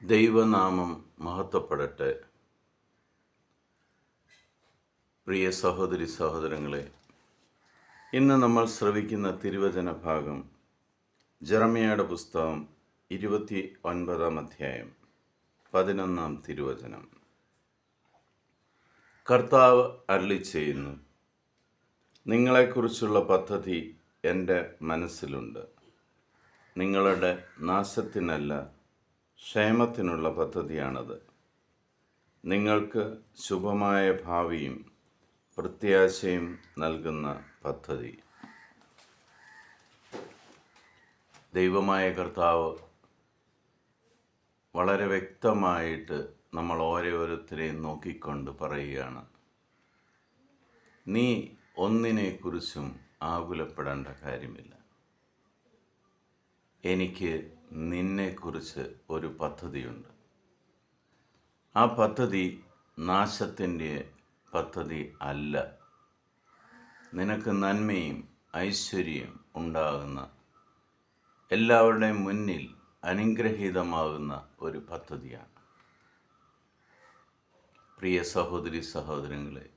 ദൈവനാമം മഹത്വപ്പെടട്ടെ. പ്രിയ സഹോദരി സഹോദരങ്ങളെ, ഇന്ന് നമ്മൾ ശ്രവിക്കുന്ന തിരുവചന ഭാഗം ജെറമ്യായുടെ പുസ്തകം 29-ാം അധ്യായം 11-ാം തിരുവചനം. കർത്താവ് അരുളിച്ചെയ്യുന്നു, നിങ്ങളെക്കുറിച്ചുള്ള പദ്ധതി എൻ്റെ മനസ്സിലുണ്ട്, നിങ്ങളുടെ നാശത്തിനല്ല ക്ഷേമത്തിനുള്ള പദ്ധതിയാണത്. നിങ്ങൾക്ക് ശുഭമായ ഭാവിയും പ്രത്യാശയും നൽകുന്ന പദ്ധതി. ദൈവമായ കർത്താവ് വളരെ വ്യക്തമായിട്ട് നമ്മൾ ഓരോരുത്തരെയും നോക്കിക്കൊണ്ട് പറയുകയാണ്, നീ ഒന്നിനെക്കുറിച്ചും ആകുലപ്പെടേണ്ട കാര്യമില്ല. എനിക്ക് നിന്നെക്കുറിച്ച് ഒരു പദ്ധതിയുണ്ട്. ആ പദ്ധതി നാശത്തിൻ്റെ പദ്ധതി അല്ല. നിനക്ക് നന്മയും ഐശ്വര്യവും ഉണ്ടാകുന്ന, എല്ലാവരുടെയും മുന്നിൽ അനുഗ്രഹീതമാകുന്ന ഒരു പദ്ധതിയാണ്. പ്രിയ സഹോദരി സഹോദരങ്ങളെ,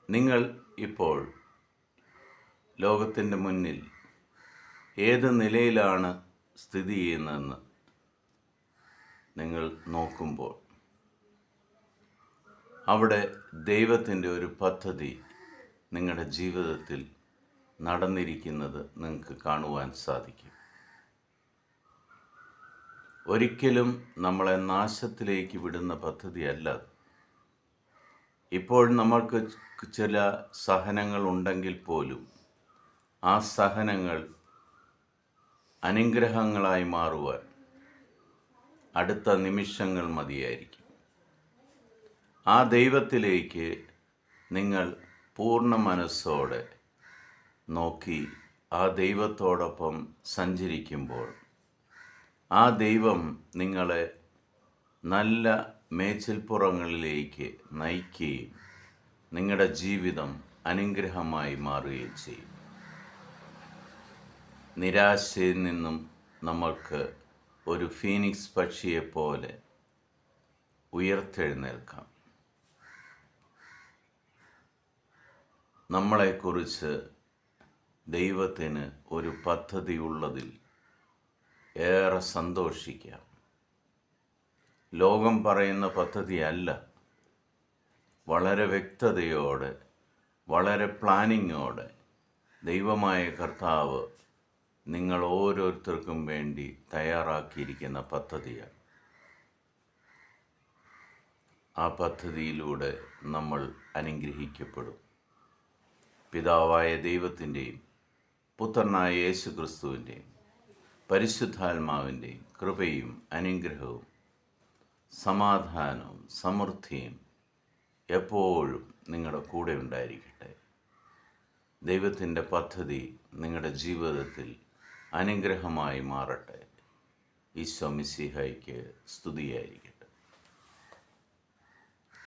നിങ്ങൾ ഇപ്പോൾ ലോകത്തിൻ്റെ മുന്നിൽ ഏത് നിലയിലാണ് സ്ഥിതി ചെയ്യുന്നതെന്ന് നിങ്ങൾ നോക്കുമ്പോൾ അവിടെ ദൈവത്തിൻ്റെ ഒരു പദ്ധതി നിങ്ങളുടെ ജീവിതത്തിൽ നടന്നിരിക്കുന്നത് നിങ്ങൾക്ക് കാണുവാൻ സാധിക്കും. ഒരിക്കലും നമ്മളെ നാശത്തിലേക്ക് വിടുന്ന പദ്ധതിയല്ല അത്. ഇപ്പോൾ നമ്മൾക്ക് ചില സഹനങ്ങൾ ഉണ്ടെങ്കിൽ പോലും ആ സഹനങ്ങൾ അനുഗ്രഹങ്ങളായി മാറുവാൻ അടുത്ത നിമിഷങ്ങൾ മതിയായിരിക്കും. ആ ദൈവത്തിലേക്ക് നിങ്ങൾ പൂർണ്ണ മനസ്സോടെ നോക്കി ആ ദൈവത്തോടൊപ്പം സഞ്ചരിക്കുമ്പോൾ ആ ദൈവം നിങ്ങളെ നല്ല മേച്ചിൽപ്പുറങ്ങളിലേക്ക് നയിക്കുകയും നിങ്ങളുടെ ജീവിതം അനുഗ്രഹമായി മാറുകയും ചെയ്യും. നിരാശയിൽ നിന്നും നമ്മൾക്ക് ഒരു ഫീനിക്സ് പക്ഷിയെപ്പോലെ ഉയർത്തെഴുന്നേൽക്കാം. നമ്മളെക്കുറിച്ച് ദൈവത്തിന് ഒരു പദ്ധതി ഉള്ളതിൽ ഏറെ സന്തോഷിക്കാം. ലോകം പറയുന്ന പദ്ധതിയല്ല. വളരെ വ്യക്തതയോടെ, വളരെ പ്ലാനിങ്ങോടെ ദൈവമായ കർത്താവ് നിങ്ങൾ ഓരോരുത്തർക്കും വേണ്ടി തയ്യാറാക്കിയിരിക്കുന്ന പദ്ധതിയാണ്. ആ പദ്ധതിയിലൂടെ നമ്മൾ അനുഗ്രഹിക്കപ്പെടും. പിതാവായ ദൈവത്തിൻ്റെയും പുത്രനായ യേശു ക്രിസ്തുവിൻ്റെയും പരിശുദ്ധാത്മാവിൻ്റെയും കൃപയും അനുഗ്രഹവും സമാധാനവും സമൃദ്ധിയും എപ്പോഴും നിങ്ങളുടെ കൂടെ ഉണ്ടായിരിക്കട്ടെ. ദൈവത്തിൻ്റെ പദ്ധതി നിങ്ങളുടെ ജീവിതത്തിൽ അനുഗ്രഹമായി മാറട്ടെ. ഈശോ മിശിഹായ്ക്ക് സ്തുതിയായിരിക്കട്ടെ.